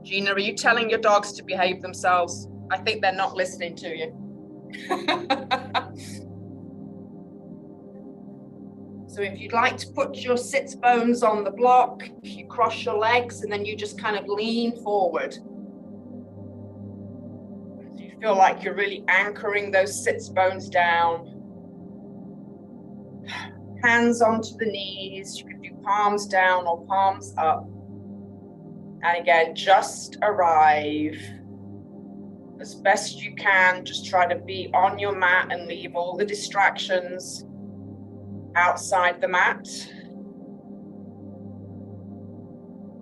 Gina, are you telling your dogs to behave themselves? I think they're not listening to you. So if you'd like to put your sits bones on the block, you cross your legs and then you just kind of lean forward. You feel like you're really anchoring those sits bones down. Hands onto the knees. You can do palms down or palms up. And again, just arrive as best you can. Just try to be on your mat and leave all the distractions outside the mat.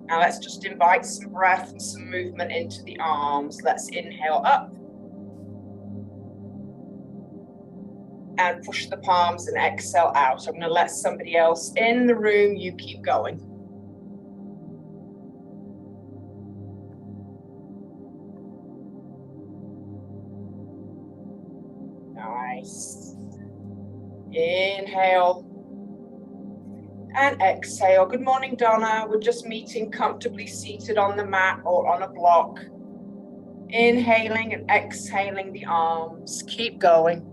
Now let's just invite some breath and some movement into the arms. Let's inhale up. And push the palms and exhale out. I'm going to let somebody else in the room. You keep going. Nice. Inhale. And exhale. Good morning, Donna. We're just meeting comfortably seated on the mat or on a block. Inhaling and exhaling the arms. Keep going.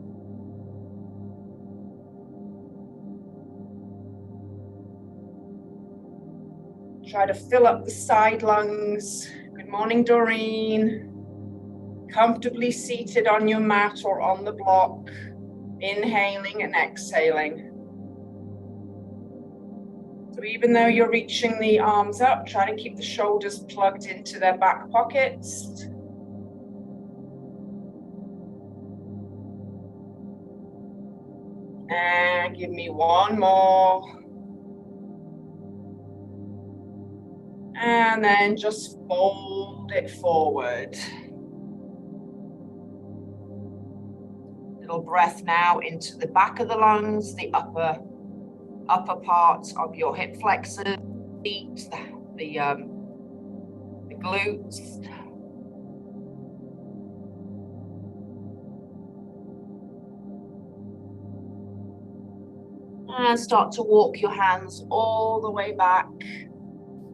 Try to fill up the side lungs. Good morning, Doreen. Comfortably seated on your mat or on the block. Inhaling and exhaling. So even though you're reaching the arms up, try to keep the shoulders plugged into their back pockets. And give me one more. And then just fold it forward. Little breath now into the back of the lungs, the upper parts of your hip flexors, feet, the glutes. And start to walk your hands all the way back.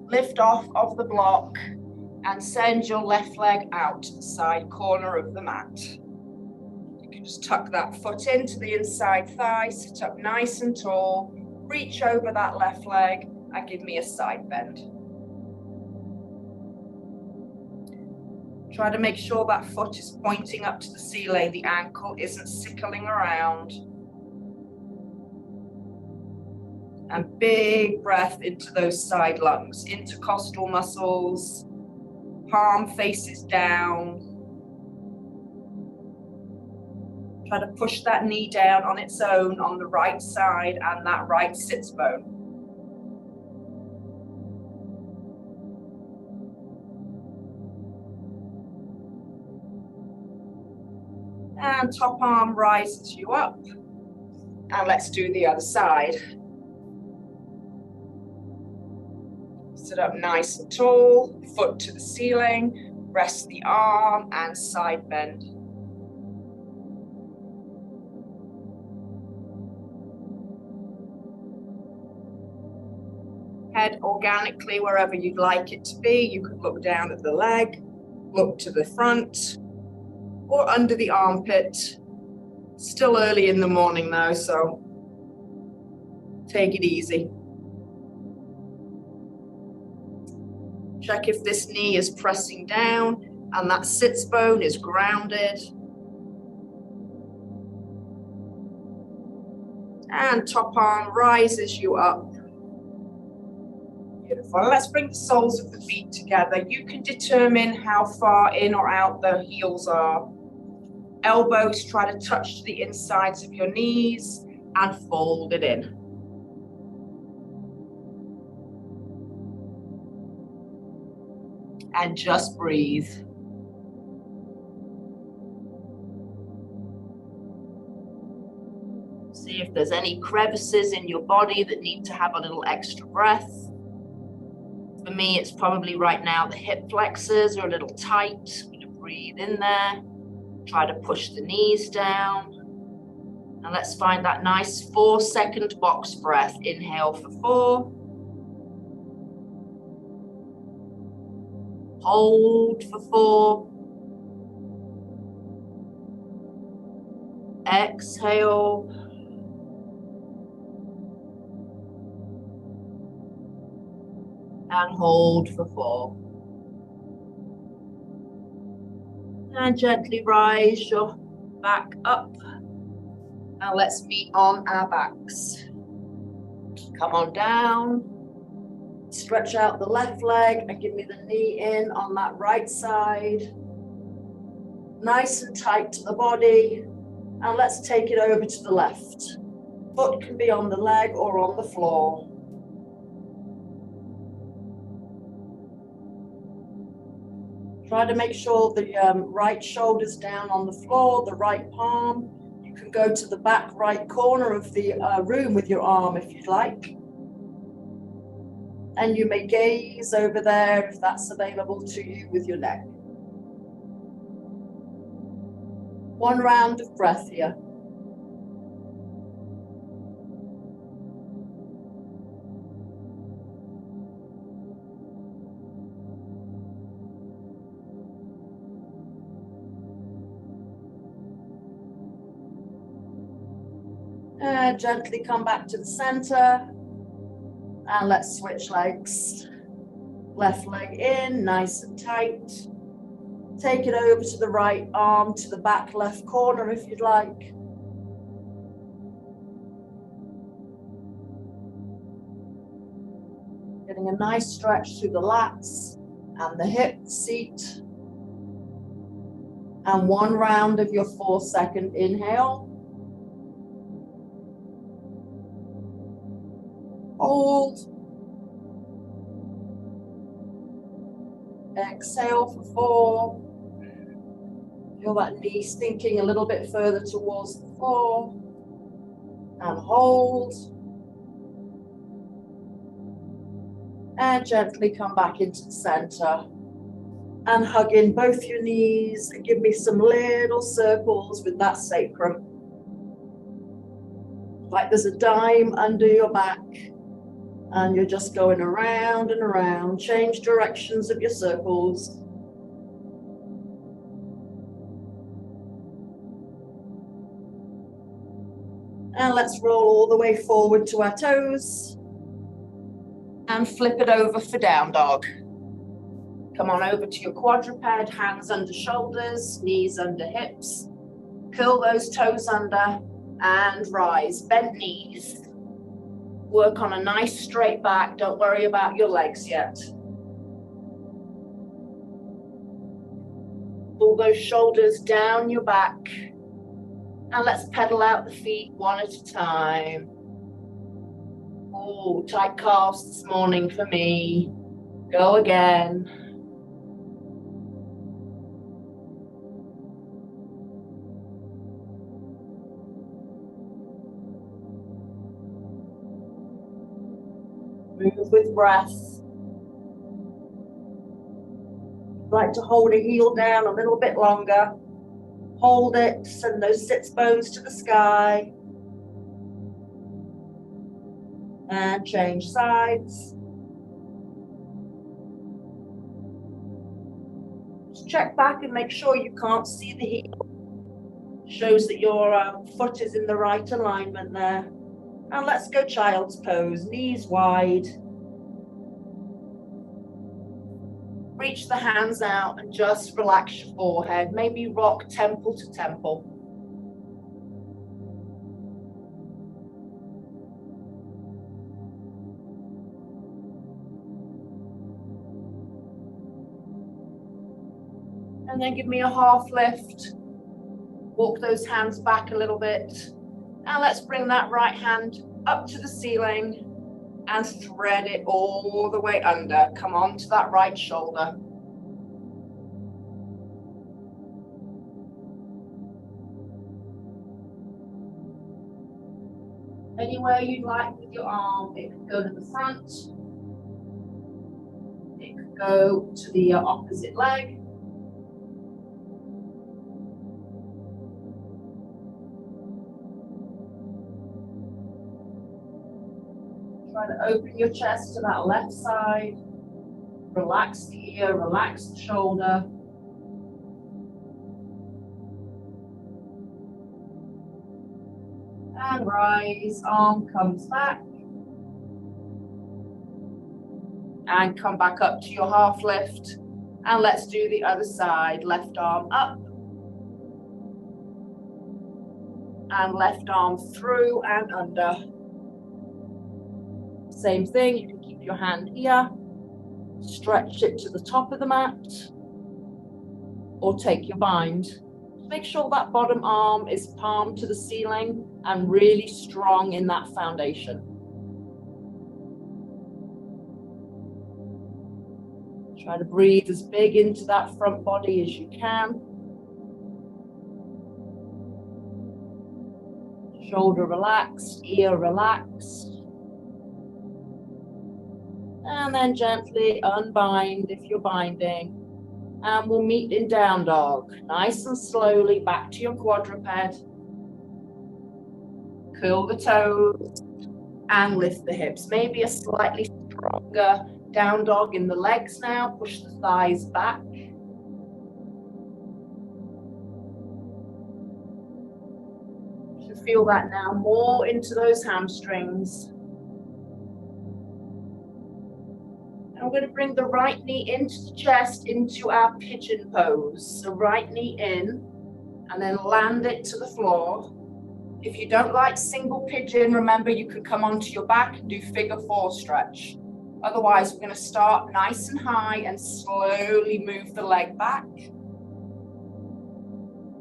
Lift off of the block and send your left leg out to the side corner of the mat. You can just tuck that foot into the inside thigh, sit up nice and tall, reach over that left leg and give me a side bend. Try to make sure that foot is pointing up to the ceiling, the ankle isn't sickling around. And big breath into those side lungs, intercostal muscles, palm faces down. Try to push that knee down on its own on the right side and that right sits bone. And top arm rises you up. And let's do the other side. Sit up nice and tall, foot to the ceiling, rest the arm and side bend. Head organically wherever you'd like it to be. You could look down at the leg, look to the front, or under the armpit. Still early in the morning though, so take it easy. Check if this knee is pressing down and that sits bone is grounded. And top arm rises you up. Beautiful. Let's bring the soles of the feet together. You can determine how far in or out the heels are. Elbows try to touch the insides of your knees and fold it in. And just breathe. See if there's any crevices in your body that need to have a little extra breath. For me, it's probably right now the hip flexors are a little tight. I'm going to breathe in there. Try to push the knees down. And let's find that nice 4-second box breath. Inhale for 4. Hold for 4. Exhale. And hold for 4. And gently rise your back up. Now let's meet on our backs. Come on down. Stretch out the left leg and give me the knee in on that right side. Nice and tight to the body. And let's take it over to the left. Foot can be on the leg or on the floor. Try to make sure the right shoulder's down on the floor, the right palm. You can go to the back right corner of the room with your arm if you'd like. And you may gaze over there if that's available to you with your neck. One round of breath here. And gently come back to the center. And let's switch legs. Left leg in, nice and tight. Take it over to the right arm, to the back left corner if you'd like. Getting a nice stretch through the lats and the hip seat. And one round of your 4-second inhale. Hold. Exhale for 4. Feel that knee sinking a little bit further towards the floor. And hold. And gently come back into the center. And hug in both your knees and give me some little circles with that sacrum. Like there's a dime under your back. And you're just going around and around. Change directions of your circles. And let's roll all the way forward to our toes. And flip it over for down dog. Come on over to your quadruped, hands under shoulders, knees under hips. Curl those toes under and rise, bent knees. Work on a nice straight back, don't worry about your legs yet. Pull those shoulders down your back. And let's pedal out the feet one at a time. Oh, tight calves this morning for me. Go again. Move with breath. Like to hold a heel down a little bit longer. Hold it, send those sits bones to the sky. And change sides. Just check back and make sure you can't see the heel. Shows that your foot is in the right alignment there. And let's go child's pose, knees wide. Reach the hands out and just relax your forehead. Maybe rock temple to temple. And then give me a half lift. Walk those hands back a little bit. And let's bring that right hand up to the ceiling and thread it all the way under. Come on to that right shoulder. Anywhere you'd like with your arm. It could go to the front. It could go to the opposite leg. Try to open your chest to that left side. Relax the ear, relax the shoulder. And rise, arm comes back. And come back up to your half lift. And let's do the other side. Left arm up. And left arm through and under. Same thing, you can keep your hand here. Stretch it to the top of the mat. Or take your bind. Make sure that bottom arm is palm to the ceiling and really strong in that foundation. Try to breathe as big into that front body as you can. Shoulder relaxed, ear relaxed. And then gently unbind if you're binding. And we'll meet in down dog. Nice and slowly back to your quadruped. Curl the toes and lift the hips. Maybe a slightly stronger down dog in the legs now. Push the thighs back. You should feel that now more into those hamstrings. I'm going to bring the right knee into the chest, into our pigeon pose. So right knee in, and then land it to the floor. If you don't like single pigeon, remember you can come onto your back and do figure 4 stretch. Otherwise, we're going to start nice and high and slowly move the leg back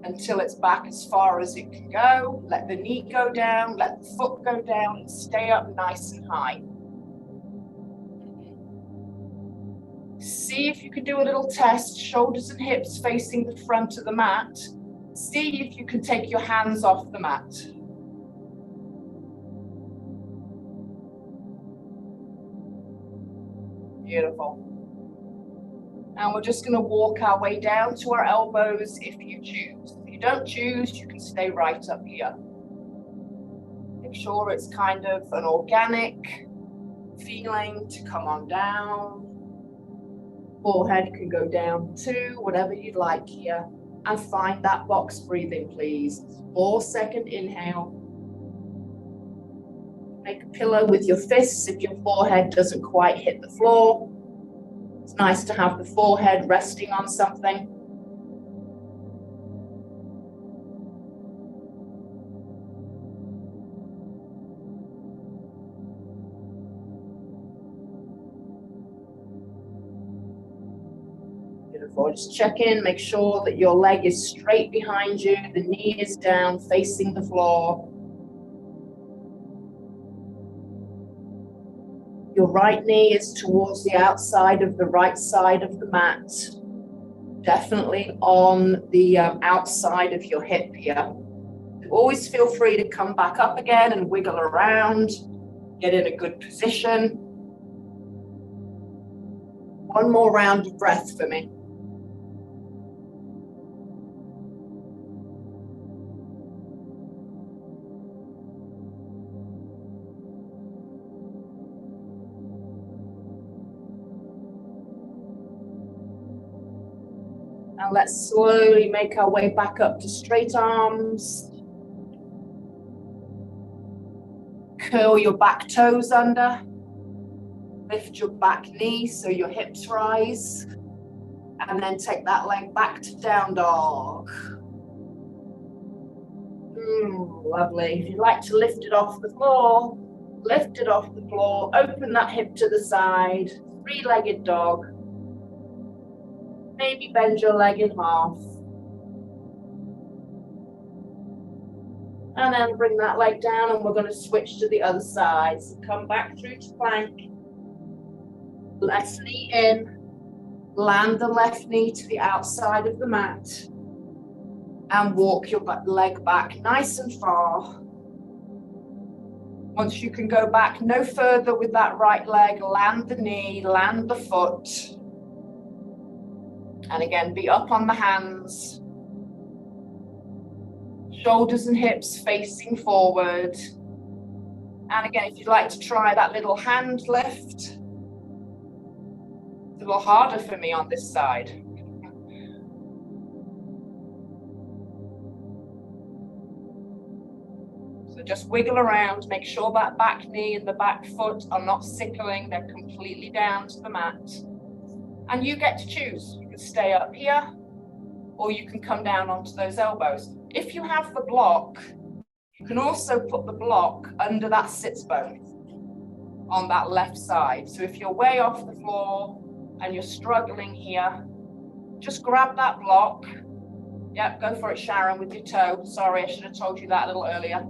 until it's back as far as it can go. Let the knee go down, let the foot go down, and stay up nice and high. See if you can do a little test, shoulders and hips facing the front of the mat. See if you can take your hands off the mat. Beautiful. And we're just going to walk our way down to our elbows if you choose. If you don't choose, you can stay right up here. Make sure it's kind of an organic feeling to come on down. Forehead can go down too, whatever you'd like here. And find that box breathing, please. 4-second inhale. Make a pillow with your fists if your forehead doesn't quite hit the floor. It's nice to have the forehead resting on something. Beautiful. Just check in, make sure that your leg is straight behind you, the knee is down, facing the floor. Your right knee is towards the outside of the right side of the mat. Definitely on the outside of your hip here. Always feel free to come back up again and wiggle around. Get in a good position. One more round of breath for me. And let's slowly make our way back up to straight arms. Curl your back toes under. Lift your back knee so your hips rise. And then take that leg back to down dog. Lovely. If you'd like to lift it off the floor, lift it off the floor. Open that hip to the side. 3-legged dog. Maybe bend your leg in half. And then bring that leg down and we're going to switch to the other side. So come back through to plank. Left knee in. Land the left knee to the outside of the mat. And walk your leg back nice and far. Once you can go back no further with that right leg, land the knee, land the foot. And again, be up on the hands. Shoulders and hips facing forward. And again, if you'd like to try that little hand lift, the little harder for me on this side. So just wiggle around, make sure that back knee and the back foot are not sickling, they're completely down to the mat. And you get to choose. You can stay up here, or you can come down onto those elbows. If you have the block, you can also put the block under that sits bone on that left side. So if you're way off the floor and you're struggling here, just grab that block. Yep, go for it, Sharon, with your toe. Sorry, I should have told you that a little earlier.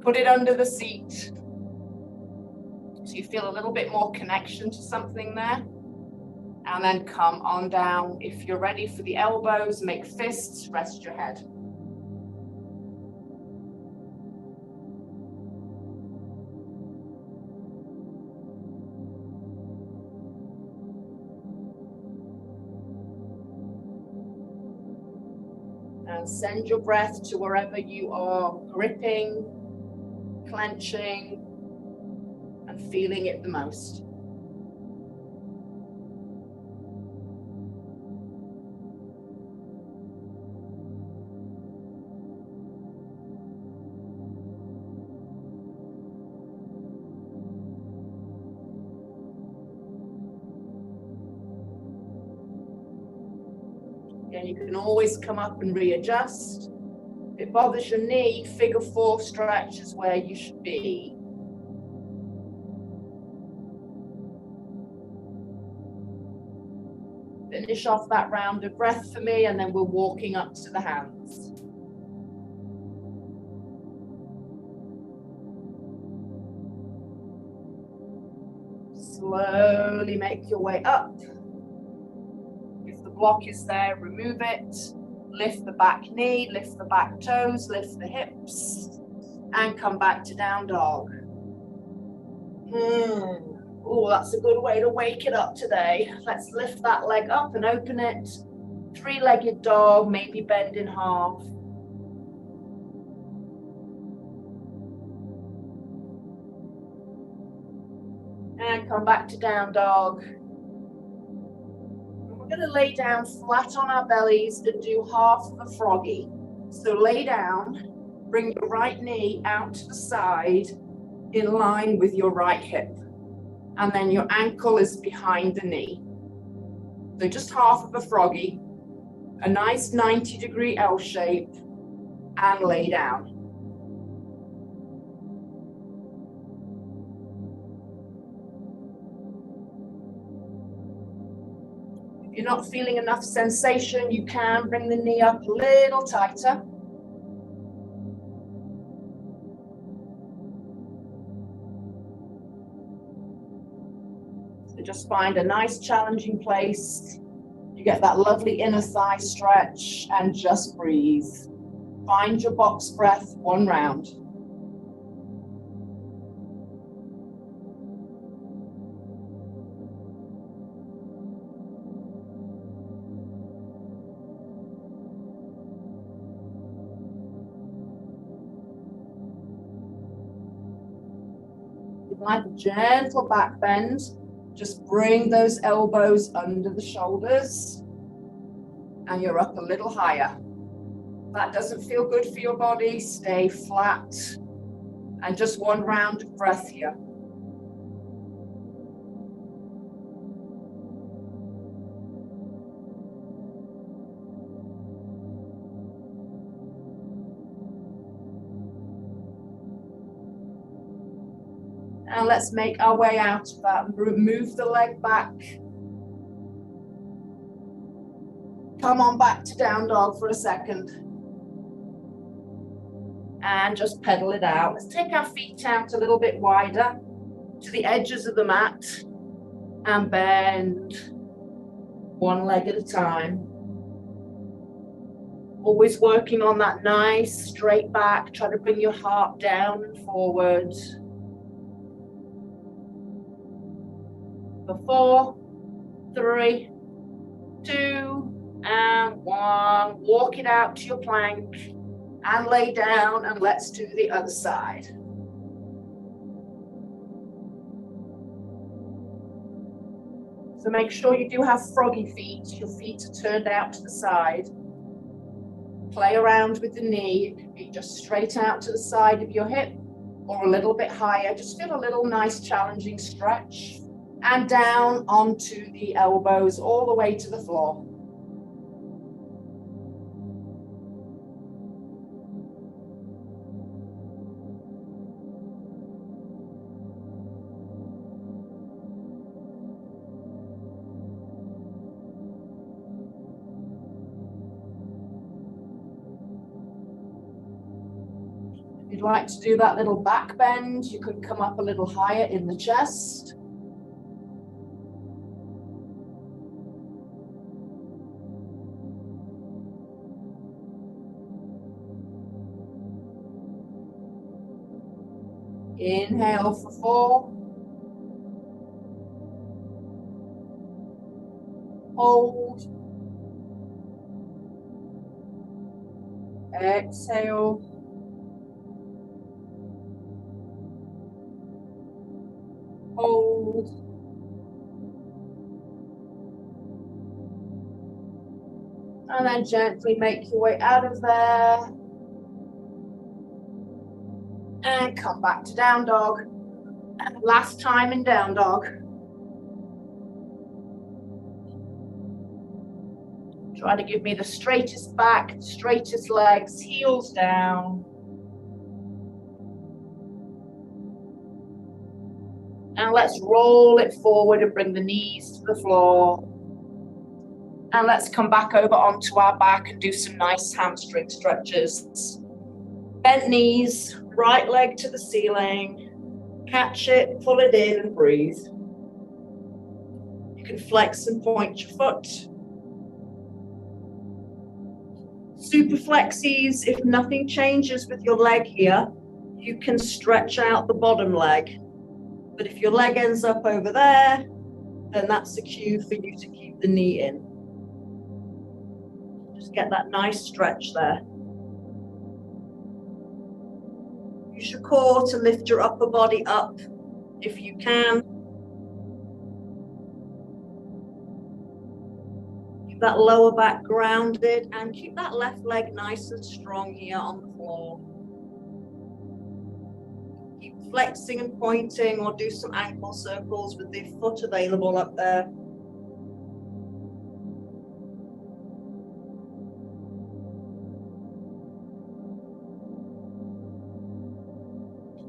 Put it under the seat so you feel a little bit more connection to something there. And then come on down. If you're ready for the elbows, make fists, rest your head. And send your breath to wherever you are gripping, clenching, and feeling it the most. And you can always come up and readjust. If it bothers your knee, figure 4 stretch is where you should be. Finish off that round of breath for me, and then we're walking up to the hands. Slowly make your way up. If the block is there, remove it. Lift the back knee, lift the back toes, lift the hips, and come back to down dog. Oh, that's a good way to wake it up today. Let's lift that leg up and open it. 3-legged dog, maybe bend in half. And come back to down dog. We're going to lay down flat on our bellies and do half of a froggy. So lay down, bring your right knee out to the side in line with your right hip. And then your ankle is behind the knee. So just half of a froggy, a nice 90-degree L shape, and lay down. If you're not feeling enough sensation, you can bring the knee up a little tighter. So just find a nice challenging place. You get that lovely inner thigh stretch and just breathe. Find your box breath, 1 round. Like a gentle back bend, just bring those elbows under the shoulders and you're up a little higher. If that doesn't feel good for your body, stay flat and just 1 round of breath here. And let's make our way out of that. Move the leg back. Come on back to down dog for a second. And just pedal it out. Let's take our feet out a little bit wider to the edges of the mat and bend 1 leg at a time. Always working on that nice straight back. Try to bring your heart down and forward. For 4, 3, 2, and 1. Walk it out to your plank and lay down, and let's do the other side. So make sure you do have froggy feet. Your feet are turned out to the side. Play around with the knee. It can be just straight out to the side of your hip or a little bit higher. Just feel a little nice challenging stretch. And down onto the elbows all the way to the floor. If you'd like to do that little back bend, you could come up a little higher in the chest. Inhale for 4. Hold. Exhale. Hold. And then gently make your way out of there. And come back to down dog. And last time in down dog. Try to give me the straightest back, straightest legs, heels down. And let's roll it forward and bring the knees to the floor. And let's come back over onto our back and do some nice hamstring stretches. Bent knees, right leg to the ceiling. Catch it, pull it in and breathe. You can flex and point your foot. Super flexies, if nothing changes with your leg here, you can stretch out the bottom leg. But if your leg ends up over there, then that's a cue for you to keep the knee in. Just get that nice stretch there. Use your core to lift your upper body up if you can. Keep that lower back grounded and keep that left leg nice and strong here on the floor. Keep flexing and pointing or do some ankle circles with the foot available up there.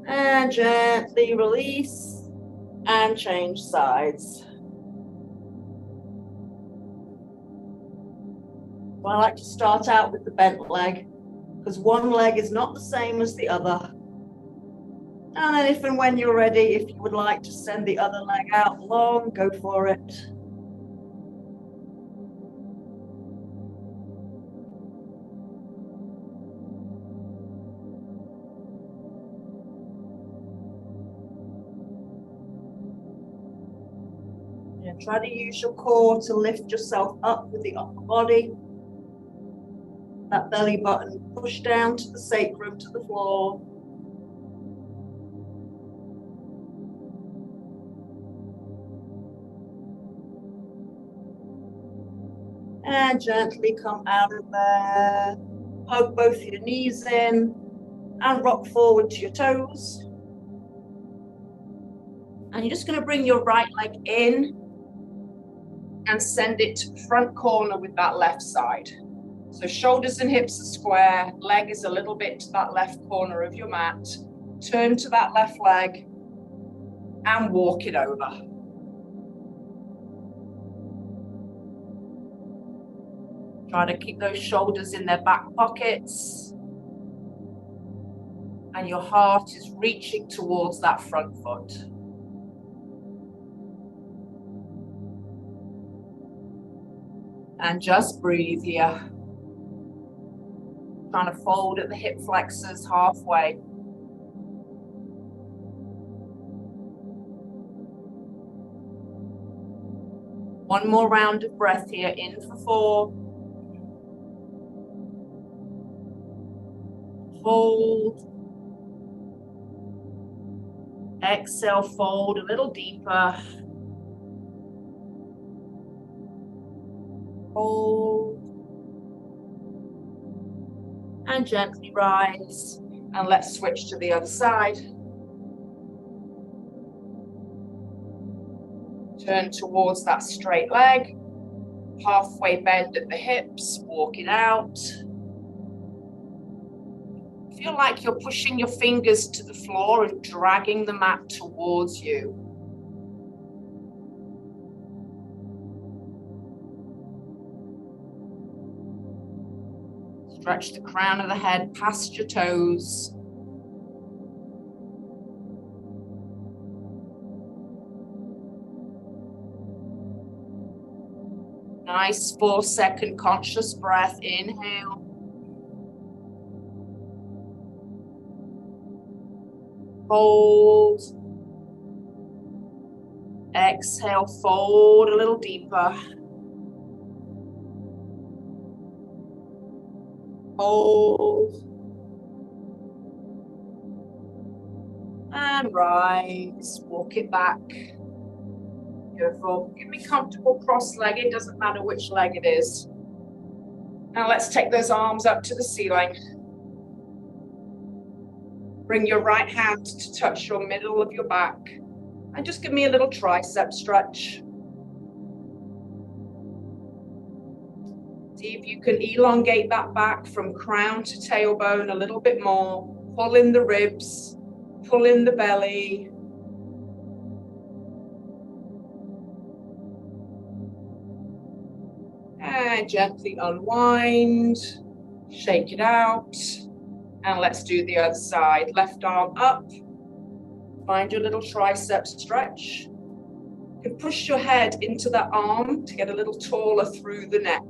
And gently release and change sides. I like to start out with the bent leg because one leg is not the same as the other. And then if and when you're ready, if you would like to send the other leg out long, go for it. And try to use your core to lift yourself up with the upper body. That belly button push down to the sacrum, to the floor. And gently come out of there. Hug both your knees in and rock forward to your toes. And you're just going to bring your right leg in and send it to the front corner with that left side. So shoulders and hips are square, leg is a little bit to that left corner of your mat. Turn to that left leg and walk it over. Try to keep those shoulders in their back pockets. And your heart is reaching towards that front foot. And just breathe here. Trying to fold at the hip flexors halfway. One more round of breath here, in for 4. Hold. Exhale, fold a little deeper. Hold. And gently rise. And let's switch to the other side. Turn towards that straight leg. Halfway bend at the hips, walk it out. Feel like you're pushing your fingers to the floor and dragging the mat towards you. Stretch the crown of the head past your toes. Nice 4-second conscious breath. Inhale. Hold. Exhale, fold a little deeper. Hold. And rise. Walk it back. Beautiful. Give me comfortable cross-legged. Doesn't matter which leg it is. Now let's take those arms up to the ceiling. Bring your right hand to touch your middle of your back. And just give me a little tricep stretch. See if you can elongate that back from crown to tailbone a little bit more. Pull in the ribs, pull in the belly. And gently unwind, shake it out. And let's do the other side. Left arm up. Find your little tricep stretch. You can push your head into that arm to get a little taller through the neck.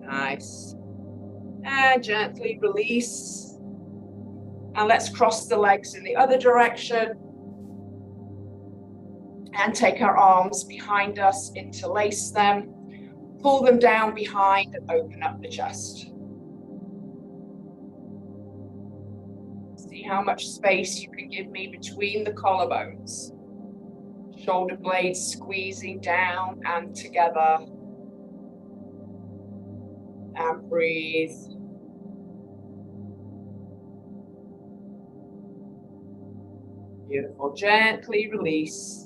Nice. And gently release. And let's cross the legs in the other direction. And take our arms behind us, interlace them. Pull them down behind and open up the chest. See how much space you can give me between the collarbones. Shoulder blades squeezing down and together. And breathe. Beautiful. Gently release.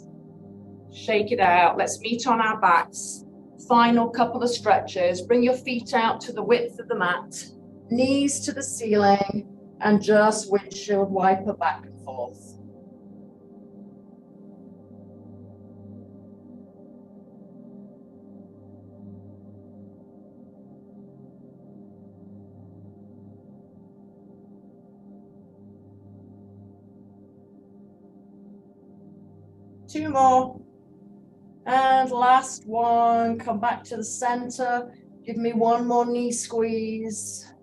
Shake it out. Let's meet on our backs. Final couple of stretches. Bring your feet out to the width of the mat. Knees to the ceiling. And just windshield wiper back and forth. Two more. And last one. Come back to the center. Give me one more knee squeeze.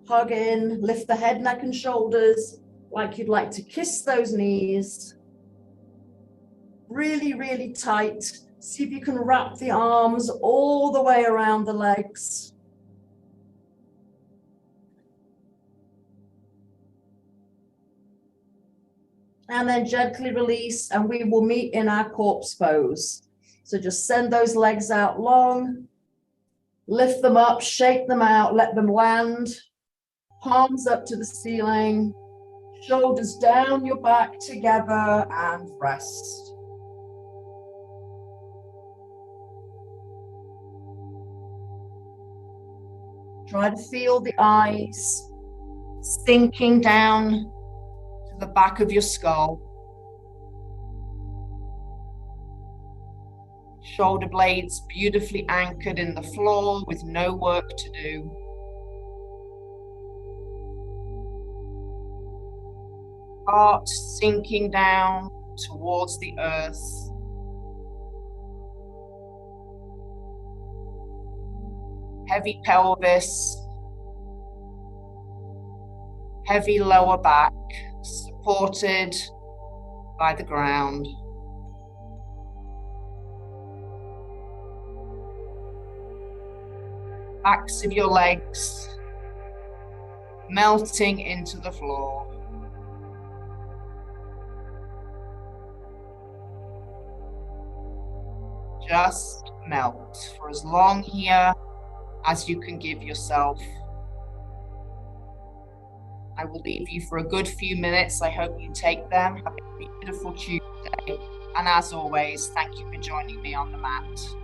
Hug in. Lift the head, neck, and shoulders like you'd like to kiss those knees. Really, really tight. See if you can wrap the arms all the way around the legs. And then gently release, and we will meet in our corpse pose. So just send those legs out long, lift them up, shake them out, let them land, palms up to the ceiling, shoulders down your back together, and rest. Try to feel the eyes sinking down to the back of your skull. Shoulder blades beautifully anchored in the floor with no work to do. Heart sinking down towards the earth. Heavy pelvis. Heavy lower back, supported by the ground. Backs of your legs melting into the floor. Just melt for as long here as you can give yourself. I will leave you for a good few minutes. I hope you take them. Have a beautiful Tuesday. And as always, thank you for joining me on the mat.